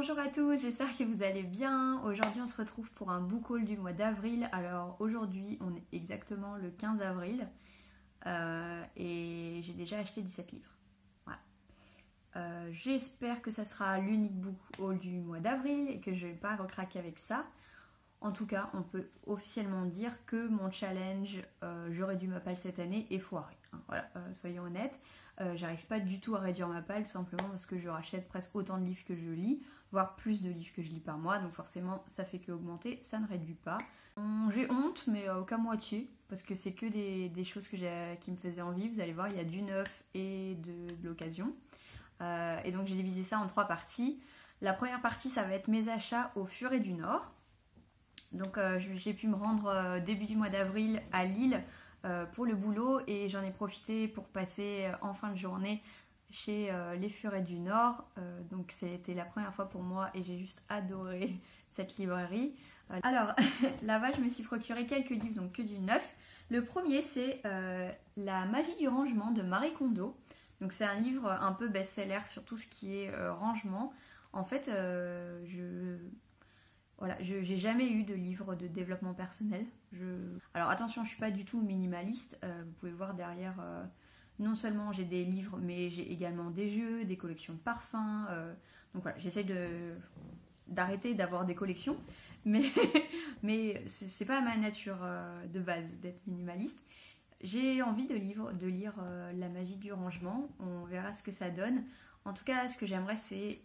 Bonjour à tous, j'espère que vous allez bien. Aujourd'hui on se retrouve pour un book haul du mois d'avril. Alors aujourd'hui on est exactement le 15 avril et j'ai déjà acheté 17 livres. Voilà. J'espère que ça sera l'unique book haul du mois d'avril et que je ne vais pas recraquer avec ça. En tout cas on peut officiellement dire que mon challenge j'aurais dû ma palle cette année est foiré. Voilà, soyons honnêtes. J'arrive pas du tout à réduire ma palle, tout simplement parce que je rachète presque autant de livres que je lis, voire plus de livres que je lis par mois, donc forcément ça fait que augmenter, ça ne réduit pas. J'ai honte, mais qu'à moitié, parce que c'est que des choses qui me faisaient envie. Vous allez voir, il y a du neuf et de l'occasion. Et donc j'ai divisé ça en 3 parties. La première partie, ça va être mes achats au Furet du Nord. Donc j'ai pu me rendre début du mois d'avril à Lille pour le boulot et j'en ai profité pour passer en fin de journée chez les Furets du Nord. Donc c'était la première fois pour moi et j'ai juste adoré cette librairie. Alors là-bas je me suis procuré quelques livres, donc que du neuf. Le premier c'est La magie du rangement de Marie Kondo. Donc c'est un livre un peu best-seller sur tout ce qui est rangement. En fait voilà, j'ai jamais eu de livre de développement personnel. Alors attention, je suis pas du tout minimaliste. Vous pouvez voir derrière, non seulement j'ai des livres, mais j'ai également des jeux, des collections de parfums. Donc voilà, j'essaie d'arrêter d'avoir des collections, mais, mais c'est pas ma nature de base d'être minimaliste. J'ai envie de lire La magie du rangement. On verra ce que ça donne. En tout cas, ce que j'aimerais, c'est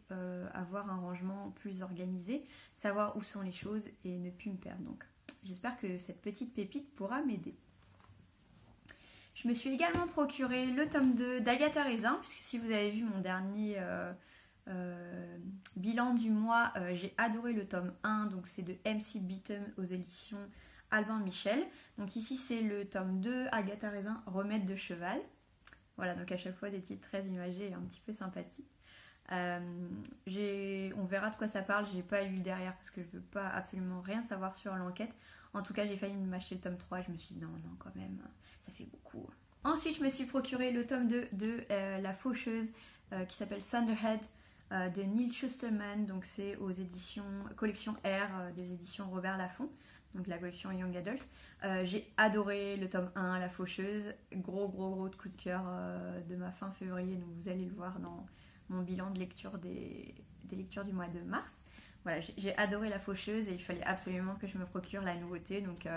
avoir un rangement plus organisé, savoir où sont les choses et ne plus me perdre. Donc, j'espère que cette petite pépite pourra m'aider. Je me suis également procuré le tome 2 d'Agatha Raisin, puisque si vous avez vu mon dernier bilan du mois, j'ai adoré le tome 1, donc c'est de MC Beaton aux éditions Albin Michel. Donc ici, c'est le tome 2, Agatha Raisin, Remède de cheval. Voilà, donc à chaque fois des titres très imagés et un petit peu sympathiques. On verra de quoi ça parle, j'ai pas lu le derrière parce que je veux pas absolument rien savoir sur l'enquête. En tout cas, j'ai failli m'acheter le tome 3 et je me suis dit non, quand même, ça fait beaucoup. Ensuite, je me suis procuré le tome 2 de La Faucheuse qui s'appelle Thunderhead de Neil Shusterman. Donc c'est aux éditions Collection R des éditions Robert Laffont. Donc la collection Young Adult. J'ai adoré le tome 1, La Faucheuse. Gros coup de cœur de ma fin février. Donc vous allez le voir dans mon bilan de lecture des lectures du mois de mars. Voilà, j'ai adoré La Faucheuse et il fallait absolument que je me procure la nouveauté. Donc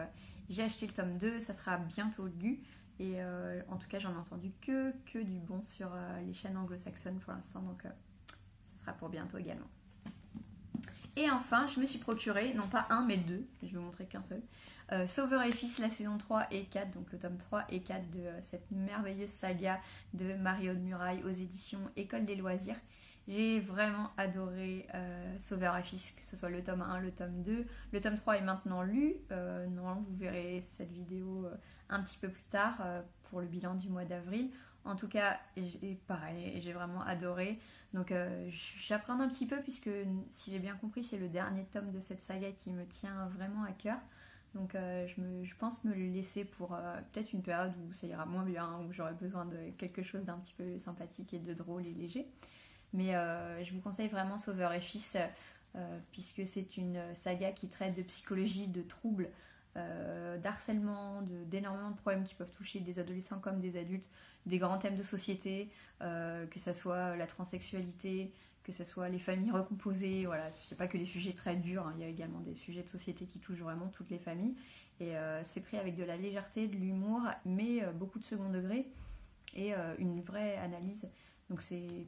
j'ai acheté le tome 2, ça sera bientôt lu. Et en tout cas, j'en ai entendu que du bon sur les chaînes anglo-saxonnes pour l'instant. Donc ça sera pour bientôt également. Et enfin, je me suis procuré, non pas un, mais 2, je vais vous montrer qu'un seul, Sauveur et Fils, la saison 3 et 4, donc le tome 3 et 4 de cette merveilleuse saga de Marie-Aude Muraille aux éditions École des loisirs. J'ai vraiment adoré Sauveur et Fils, que ce soit le tome 1, le tome 2. Le tome 3 est maintenant lu, normalement vous verrez cette vidéo un petit peu plus tard pour le bilan du mois d'avril. En tout cas, pareil, j'ai vraiment adoré. Donc j'apprends un petit peu puisque, si j'ai bien compris, c'est le dernier tome de cette saga qui me tient vraiment à cœur. Donc je pense me le laisser pour peut-être une période où ça ira moins bien, où j'aurai besoin de quelque chose d'un petit peu sympathique et de drôle et léger. Mais je vous conseille vraiment Sauveur et Fils puisque c'est une saga qui traite de psychologie, de troubles, d'harcèlement, d'énormément de problèmes qui peuvent toucher des adolescents comme des adultes, des grands thèmes de société, que ce soit la transsexualité, que ce soit les familles recomposées, voilà, il n'y a pas que des sujets très durs, hein, il y a également des sujets de société qui touchent vraiment toutes les familles, et c'est pris avec de la légèreté, de l'humour, mais beaucoup de second degré, et une vraie analyse. Donc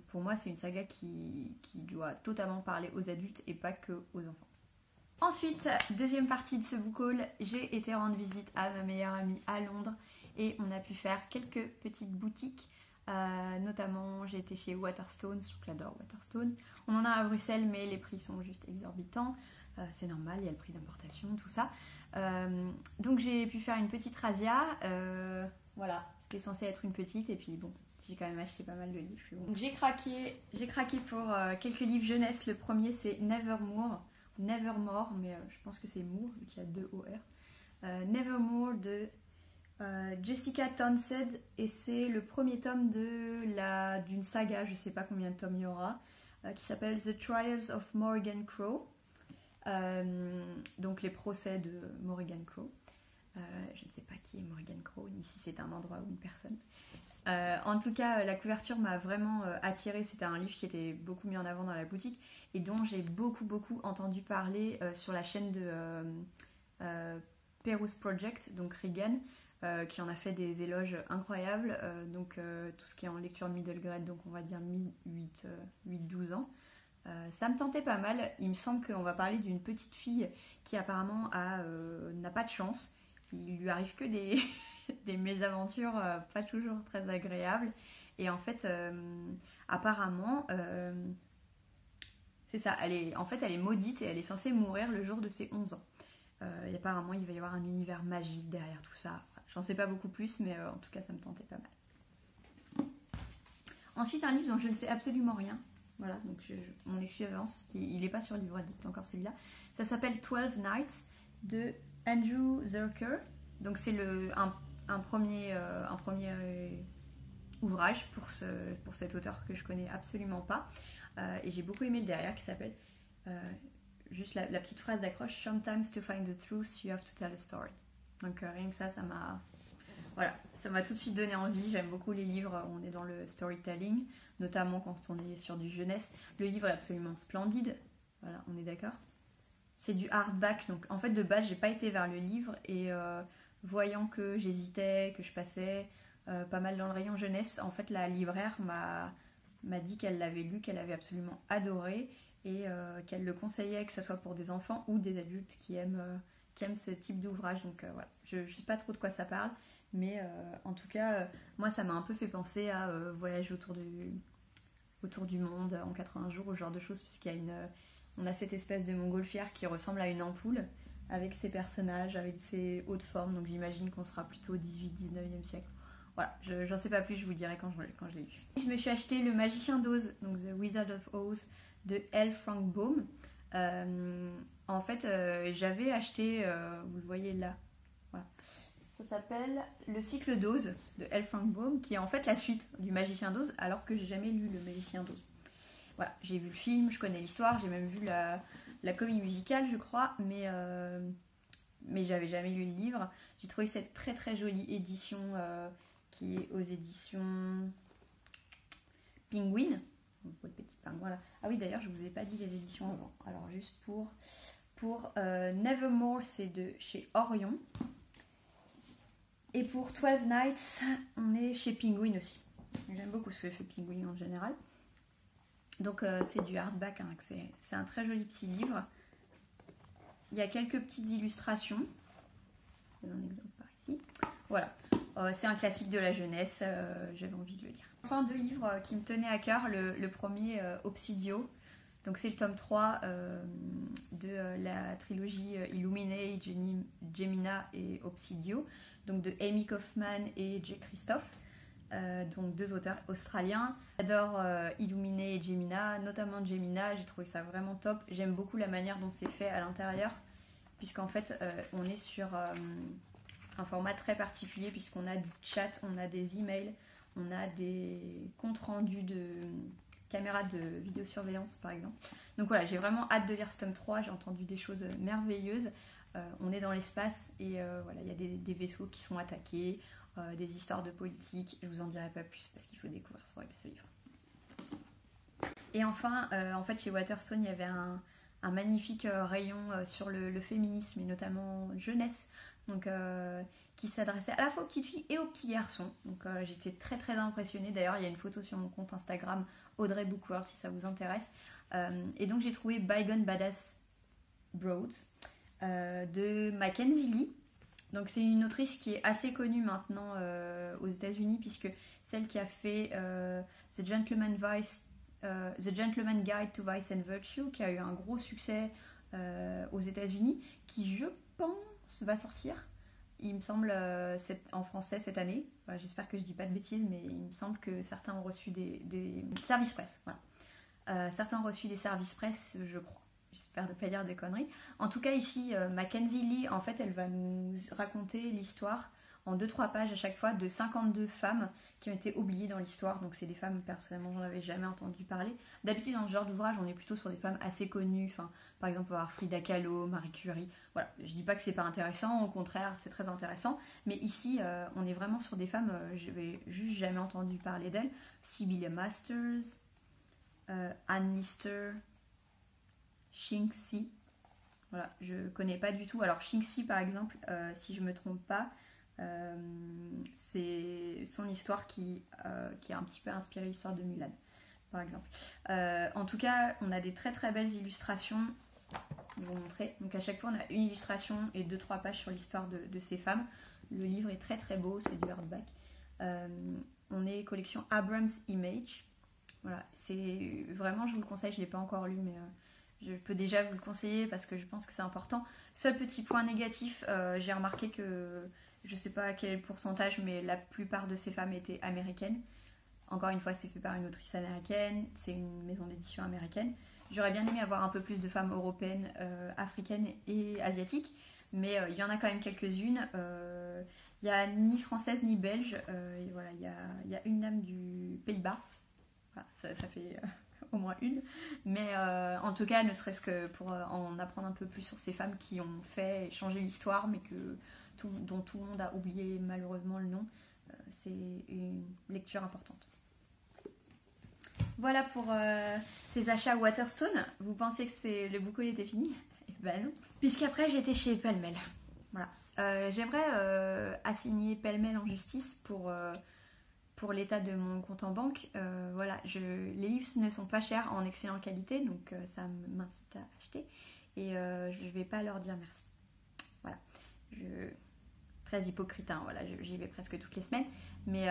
pour moi c'est une saga qui doit totalement parler aux adultes et pas que aux enfants. Ensuite, deuxième partie de ce book haul, j'ai été rendre visite à ma meilleure amie à Londres et on a pu faire quelques petites boutiques. Notamment, j'ai été chez Waterstones, j'adore Waterstones. On en a à Bruxelles, mais les prix sont juste exorbitants. C'est normal, il y a le prix d'importation, tout ça. Donc j'ai pu faire une petite razzia. Voilà, c'était censé être une petite et puis bon, j'ai quand même acheté pas mal de livres. Donc j'ai craqué pour quelques livres jeunesse. Le premier c'est Nevermore, mais je pense que c'est Moore, vu qu'il y a 2 OR. Nevermore de Jessica Townsend, et c'est le premier tome d'une saga, je sais pas combien de tomes il y aura. qui s'appelle The Trials of Morrigan Crow. Donc les procès de Morrigan Crow. Je ne sais pas qui est Morrigan Crow, ni si c'est un endroit ou une personne. En tout cas, la couverture m'a vraiment attirée. C'était un livre qui était beaucoup mis en avant dans la boutique et dont j'ai beaucoup entendu parler sur la chaîne de Perus Project, donc Regan, qui en a fait des éloges incroyables. Donc tout ce qui est en lecture middle grade, donc on va dire 8-12 ans. Ça me tentait pas mal. Il me semble qu'on va parler d'une petite fille qui apparemment n'a pas de chance. Il lui arrive que des, des mésaventures pas toujours très agréables. Et en fait, apparemment, c'est ça. Elle est maudite et elle est censée mourir le jour de ses 11 ans. Et apparemment, il va y avoir un univers magique derrière tout ça. Enfin, j'en sais pas beaucoup plus, mais en tout cas, ça me tentait pas mal. Ensuite, un livre dont je ne sais absolument rien. Voilà, donc mon excuse, il n'est pas sur Livre Addict encore celui-là. Ça s'appelle 12 Nights de Andrew Zurcher. Donc c'est un premier ouvrage pour cet auteur que je connais absolument pas. Et j'ai beaucoup aimé le derrière qui s'appelle juste la petite phrase d'accroche: Sometimes to find the truth, you have to tell a story. Donc rien que ça m'a... Voilà, ça m'a tout de suite donné envie. J'aime beaucoup les livres, on est dans le storytelling, notamment quand on est sur du jeunesse. Le livre est absolument splendide, voilà, on est d'accord. C'est du hardback, donc en fait de base j'ai pas été vers le livre et voyant que j'hésitais, que je passais pas mal dans le rayon jeunesse, en fait la libraire m'a dit qu'elle l'avait lu, qu'elle avait absolument adoré et qu'elle le conseillait, que ce soit pour des enfants ou des adultes qui aiment ce type d'ouvrage. Donc voilà, je sais pas trop de quoi ça parle. Mais en tout cas, moi ça m'a un peu fait penser à voyage autour du monde en 80 jours, ou ce genre de choses, on a cette espèce de montgolfière qui ressemble à une ampoule, avec ses personnages, avec ses hautes formes, donc j'imagine qu'on sera plutôt au 18-19e siècle. Voilà, j'en sais pas plus, je vous dirai quand je l'ai lu. Je me suis acheté Le Magicien d'Oz, donc The Wizard of Oz, de L. Frank Baum. En fait, j'avais acheté, vous le voyez là, voilà. Ça s'appelle Le cycle d'Oz de L. Frank Baum, qui est en fait la suite du Magicien d'Oz, alors que j'ai jamais lu Le Magicien d'Oz. Voilà, j'ai vu le film, je connais l'histoire, j'ai même vu la comédie musicale, je crois, mais j'avais jamais lu le livre. J'ai trouvé cette très jolie édition qui est aux éditions Penguin. Le petit pingouin là. Ah oui, d'ailleurs, je vous ai pas dit les éditions avant. Alors juste pour Nevermore, c'est de chez Orion. Et pour 12 Nights, on est chez Penguin aussi. J'aime beaucoup ce que fait Penguin en général. Donc c'est du hardback, hein, c'est un très joli petit livre. Il y a quelques petites illustrations. Il y a un exemple par ici. Voilà, c'est un classique de la jeunesse, j'avais envie de le lire. Enfin, deux livres qui me tenaient à cœur. Le premier, Obsidio. Donc c'est le tome 3 de la trilogie Illuminae, Gemina et Obsidio, donc de Amy Kaufman et Jay Christophe, donc deux auteurs australiens. J'adore Illuminae et Gemina, notamment Gemina, j'ai trouvé ça vraiment top. J'aime beaucoup la manière dont c'est fait à l'intérieur, puisqu'en fait on est sur un format très particulier, puisqu'on a du chat, on a des emails, on a des comptes rendus de caméra de vidéosurveillance par exemple. Donc voilà, j'ai vraiment hâte de lire ce tome 3, j'ai entendu des choses merveilleuses. On est dans l'espace et voilà, il y a des vaisseaux qui sont attaqués, des histoires de politique, je vous en dirai pas plus parce qu'il faut découvrir ce livre. Et enfin, en fait chez Waterstone, il y avait un magnifique rayon sur le féminisme et notamment jeunesse, donc qui s'adressait à la fois aux petites filles et aux petits garçons. Donc j'étais très impressionnée. D'ailleurs, il y a une photo sur mon compte Instagram, Audrey Bookworld, si ça vous intéresse. Et donc j'ai trouvé Bygone Badass Broad de Mackenzie Lee. Donc c'est une autrice qui est assez connue maintenant aux États-Unis, puisque celle qui a fait The Gentleman Guide to Vice and Virtue, qui a eu un gros succès aux États-Unis, qui je pense va sortir, il me semble, en français cette année. Enfin, j'espère que je dis pas de bêtises, mais il me semble que certains ont reçu des services presse. Voilà. Certains ont reçu des services presse, je crois. J'espère ne pas dire des conneries. En tout cas, ici, Mackenzie Lee, en fait, elle va nous raconter l'histoire en 2-3 pages à chaque fois de 52 femmes qui ont été oubliées dans l'histoire. Donc c'est des femmes, personnellement, j'en avais jamais entendu parler. D'habitude, dans ce genre d'ouvrage, on est plutôt sur des femmes assez connues. Enfin, par exemple, on va avoir Frida Kahlo, Marie Curie. Voilà, je dis pas que c'est pas intéressant, au contraire, c'est très intéressant. Mais ici, on est vraiment sur des femmes, j'avais juste jamais entendu parler d'elles. Sibylla Masters, Anne Lister, Xingxi. Voilà, je connais pas du tout. Alors Xingxi par exemple, si je me trompe pas, c'est son histoire qui a un petit peu inspiré l'histoire de Mulan, par exemple. En tout cas, on a des très très belles illustrations. Je vais vous montrer. Donc à chaque fois, on a une illustration et 2-3 pages sur l'histoire de ces femmes. Le livre est très très beau, c'est du hardback. On est collection Abrams Image. Voilà, c'est vraiment, je vous le conseille, je ne l'ai pas encore lu, mais je peux déjà vous le conseiller parce que je pense que c'est important. Seul petit point négatif, j'ai remarqué que, je ne sais pas quel est le pourcentage, mais la plupart de ces femmes étaient américaines. Encore une fois, c'est fait par une autrice américaine, c'est une maison d'édition américaine. J'aurais bien aimé avoir un peu plus de femmes européennes, africaines et asiatiques, mais il y en a quand même quelques-unes. Il n'y a ni française ni belge, et voilà, il y a une dame du Pays-Bas. Voilà, ça fait au moins une. Mais en tout cas, ne serait-ce que pour en apprendre un peu plus sur ces femmes qui ont fait et changé l'histoire, mais dont tout le monde a oublié malheureusement le nom, c'est une lecture importante. Voilà pour ces achats Waterstone. Vous pensiez que le boucle était fini? Eh ben non. Puisqu'après j'étais chez Pêle-Mêle. Voilà. J'aimerais assigner Pêle-Mêle en justice pour l'état de mon compte en banque. Voilà, les livres ne sont pas chers, en excellente qualité, donc ça m'incite à acheter. Et je vais pas leur dire merci. Voilà. Très hypocrite, hein, voilà, j'y vais presque toutes les semaines. Mais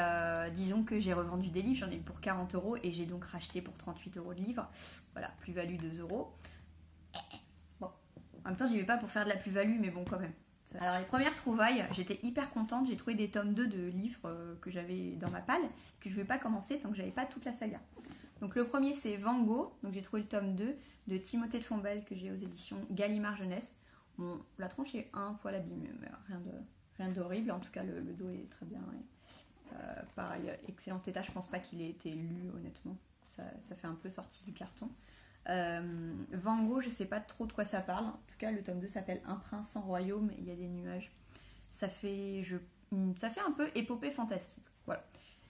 disons que j'ai revendu des livres, j'en ai eu pour 40 € et j'ai donc racheté pour 38 € de livres. Voilà, plus-value 2 €. Bon, en même temps, j'y vais pas pour faire de la plus-value, mais bon, quand même. Alors les premières trouvailles, j'étais hyper contente, j'ai trouvé des tomes 2 de livres que j'avais dans ma palle, que je ne vais pas commencer tant que j'avais pas toute la saga. Donc le premier c'est Van Gogh, donc j'ai trouvé le tome 2 de Timothée de Fombelle que j'ai aux éditions Gallimard Jeunesse. Bon, la tranche est un poil abîmée, mais rien d'horrible, en tout cas le dos est très bien. Pareil, excellent état, je pense pas qu'il ait été lu honnêtement, ça fait un peu sorti du carton. Van Gogh, je sais pas trop de quoi ça parle. En tout cas, le tome 2 s'appelle Un prince sans royaume et il y a des nuages. Ça fait un peu épopée fantastique. Voilà.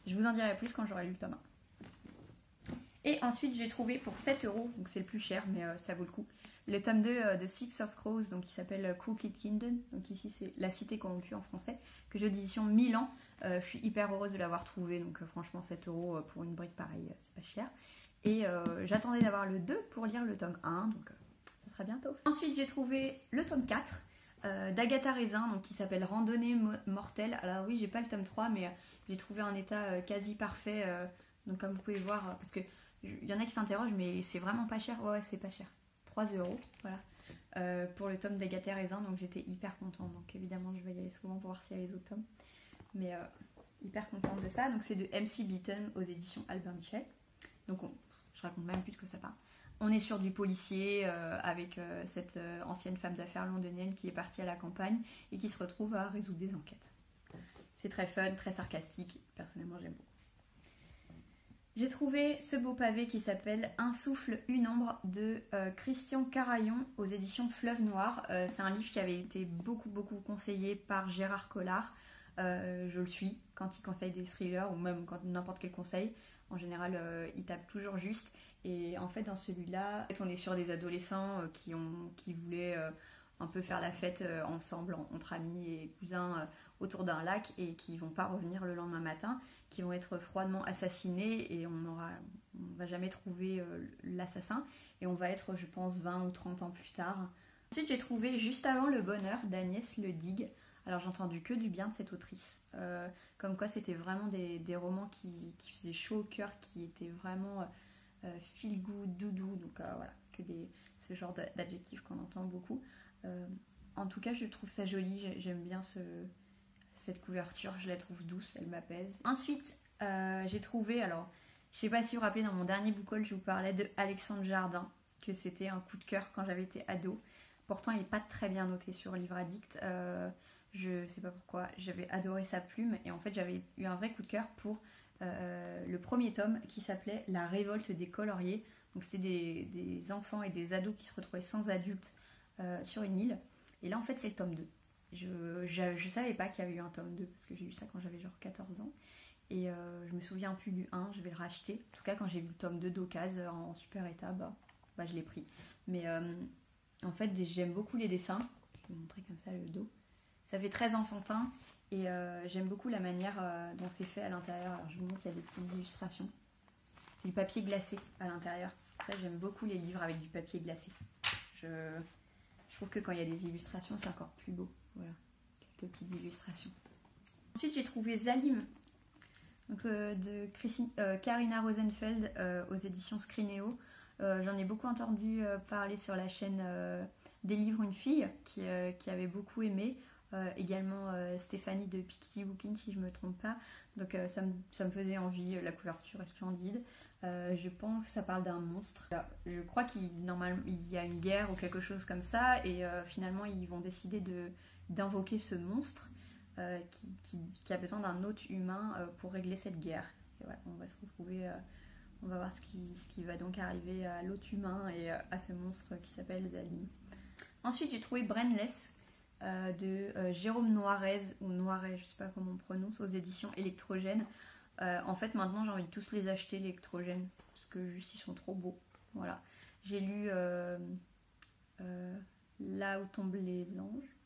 Je vous en dirai plus quand j'aurai lu le tome 1. Et ensuite, j'ai trouvé pour 7 €, donc c'est le plus cher, mais ça vaut le coup, le tome 2 de Six of Crows, donc qui s'appelle Crooked Kingdom. Donc ici, c'est La Cité corrompue en français, que j'ai d'édition Milan. Je suis hyper heureuse de l'avoir trouvé, donc franchement, 7 € pour une brique pareille, c'est pas cher. Et j'attendais d'avoir le 2 pour lire le tome 1, donc ça sera bientôt. Ensuite, j'ai trouvé le tome 4 d'Agatha Raisin, donc qui s'appelle Randonnée mortelle. Alors oui, j'ai pas le tome 3, mais j'ai trouvé en état quasi parfait. Donc comme vous pouvez voir, parce que il y en a qui s'interrogent, mais c'est vraiment pas cher. Ouais, c'est pas cher. 3 €, voilà. Pour le tome d'Agatha Raisin, donc j'étais hyper contente. Donc évidemment, je vais y aller souvent pour voir s'il y a les autres tomes. Mais hyper contente de ça. Donc c'est de MC Beaton aux éditions Albin Michel. Donc je raconte même plus de quoi ça parle. On est sur du policier avec cette ancienne femme d'affaires londonienne qui est partie à la campagne et qui se retrouve à résoudre des enquêtes. C'est très fun, très sarcastique. Personnellement, j'aime beaucoup. J'ai trouvé ce beau pavé qui s'appelle Un souffle, une ombre de Christian Carayon aux éditions Fleuve Noir. C'est un livre qui avait été beaucoup conseillé par Gérard Collard. Je le suis quand il conseille des thrillers ou même quand n'importe quel conseil. En général, il tape toujours juste. Et en fait, dans celui-là, on est sur des adolescents qui voulaient un peu faire la fête ensemble, entre amis et cousins, autour d'un lac et qui vont pas revenir le lendemain matin, qui vont être froidement assassinés et on va jamais trouver l'assassin. Et on va être, je pense, 20 ou 30 ans plus tard. Ensuite, j'ai trouvé Juste avant le bonheur d'Agnès Ledigue. Alors j'ai entendu que du bien de cette autrice, comme quoi c'était vraiment des romans qui faisaient chaud au cœur, qui étaient vraiment feel good, doudou, donc voilà, ce genre d'adjectifs qu'on entend beaucoup. En tout cas je trouve ça joli, j'aime bien cette couverture, je la trouve douce, elle m'apaise. Ensuite j'ai trouvé, alors je sais pas si vous vous rappelez, dans mon dernier book haul je vous parlais de Alexandre Jardin, que c'était un coup de cœur quand j'avais été ado. Pourtant il n'est pas très bien noté sur Livre Addict. Je sais pas pourquoi, j'avais adoré sa plume et en fait j'avais eu un vrai coup de cœur pour le premier tome qui s'appelait La révolte des coloriers. Donc c'était des enfants et des ados qui se retrouvaient sans adultes sur une île. Et là en fait c'est le tome 2. Je savais pas qu'il y avait eu un tome 2 parce que j'ai eu ça quand j'avais genre 14 ans. Et je me souviens plus du 1, je vais le racheter. En tout cas quand j'ai vu le tome 2 d'occasion en super état, bah je l'ai pris. Mais en fait j'aime beaucoup les dessins. Je vais vous montrer comme ça le dos. Ça fait très enfantin et j'aime beaucoup la manière dont c'est fait à l'intérieur. Alors je vous montre, il y a des petites illustrations. C'est du papier glacé à l'intérieur. Ça j'aime beaucoup les livres avec du papier glacé. Je trouve que quand il y a des illustrations c'est encore plus beau. Voilà, quelques petites illustrations. Ensuite j'ai trouvé Zalim donc, de Karina Rosenfeld aux éditions Scrineo. J'en ai beaucoup entendu parler sur la chaîne Des livres une fille qui avait beaucoup aimé. Également Stéphanie de Piketty Booking si je me trompe pas. Donc ça me faisait envie, la couverture est splendide. Je pense que ça parle d'un monstre. Je crois qu'il y a une guerre ou quelque chose comme ça et finalement ils vont décider d'invoquer ce monstre qui a besoin d'un autre humain pour régler cette guerre. Et voilà, on va se retrouver, on va voir ce qui va donc arriver à l'autre humain et à ce monstre qui s'appelle Zalim. Ensuite j'ai trouvé Brainless de Jérôme Noirez, ou Noiret, je sais pas comment on prononce, aux éditions Électrogène. En fait maintenant j'ai envie de tous les acheter Électrogène parce que juste ils sont trop beaux. Voilà. J'ai lu Là où tombent les anges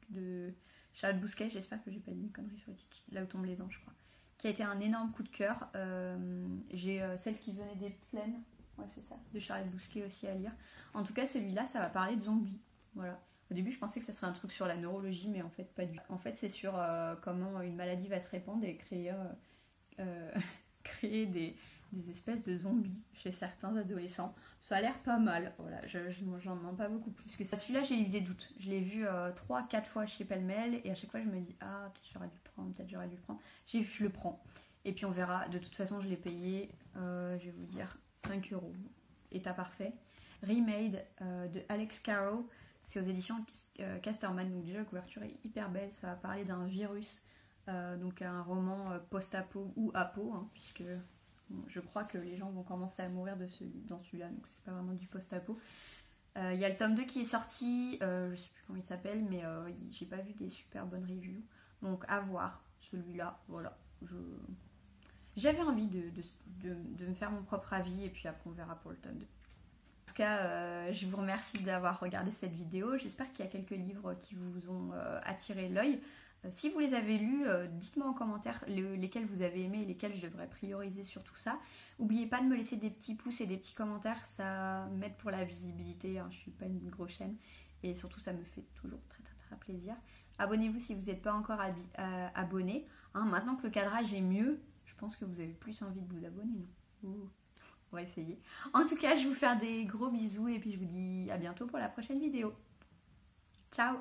de Charles Bousquet, j'espère que j'ai pas dit une connerie sur le titre, Là où tombent les anges je crois, qui a été un énorme coup de cœur. J'ai Celle qui venait des plaines, ouais c'est ça, de Charles Bousquet aussi à lire. En tout cas celui-là ça va parler de zombies, voilà. Au début, je pensais que ça serait un truc sur la neurologie, mais en fait, pas du tout. En fait, c'est sur comment une maladie va se répandre et créer des espèces de zombies chez certains adolescents. Ça a l'air pas mal. Voilà, j'en demande pas beaucoup plus que ça. Celui-là, j'ai eu des doutes. Je l'ai vu 3-4 fois chez Pêle-Mêle et à chaque fois, je me dis ah, peut-être j'aurais dû le prendre, peut-être j'aurais dû le prendre. Je le prends. Et puis, on verra. De toute façon, je l'ai payé, je vais vous dire, 5 €. État parfait. Remade de Alex Carroll. C'est aux éditions Casterman, donc déjà la couverture est hyper belle, ça va parler d'un virus, donc un roman post-apo ou apo, hein, puisque je crois que les gens vont commencer à mourir dans celui-là, donc c'est pas vraiment du post-apo. Il y a le tome 2 qui est sorti, je sais plus comment il s'appelle, mais j'ai pas vu des super bonnes reviews, donc à voir celui-là, voilà. J'avais envie de me faire mon propre avis, et puis après on verra pour le tome 2. En tout cas, je vous remercie d'avoir regardé cette vidéo. J'espère qu'il y a quelques livres qui vous ont attiré l'œil. Si vous les avez lus, dites-moi en commentaire lesquels vous avez aimés et lesquels je devrais prioriser sur tout ça. N'oubliez pas de me laisser des petits pouces et des petits commentaires, ça m'aide pour la visibilité, hein. Je ne suis pas une grosse chaîne et surtout ça me fait toujours très très très plaisir. Abonnez-vous si vous n'êtes pas encore abonné. Hein, maintenant que le cadrage est mieux, je pense que vous avez plus envie de vous abonner, non? Ouh. On va essayer. En tout cas, je vous fais des gros bisous et puis je vous dis à bientôt pour la prochaine vidéo. Ciao!